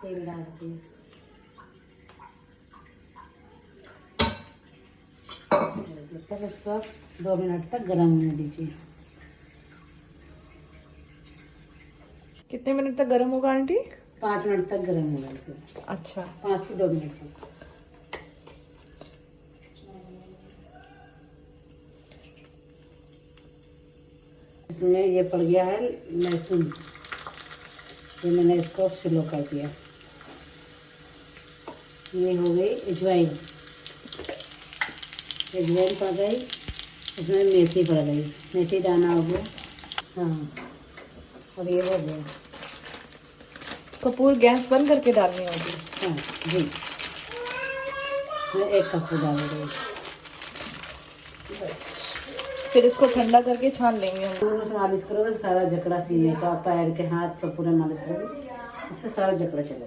तेल डाल के जब तक इसको 2 मिनट तक गर्म होने दीजिए। कितने मिनट तक गर्म होगा आंटी? 5 मिनट तक गर्म होगा इसको। अच्छा 5 से 2 मिनट तक। इसमें ये पड़ गया है लहसुन, ये मैंने इसको स्लो कर दिया। ये हो गई अजवाइन, अजवाइन पड़ गई, इसमें मेथी पड़ गई, मेथी दाना हो गया। हाँ, और ये हो गया कपूर। गैस बंद करके डालनी होगी? हाँ जी। मैं 1 कप डाल रही। बस फिर इसको ठंडा करके छान लेंगे हम। पूरा से मालिश करोगे तो सारा जकड़ा सीने का, पैर के, हाथ सब पूरा मालिश करोगे, इससे सारा जकड़ा चलेगा।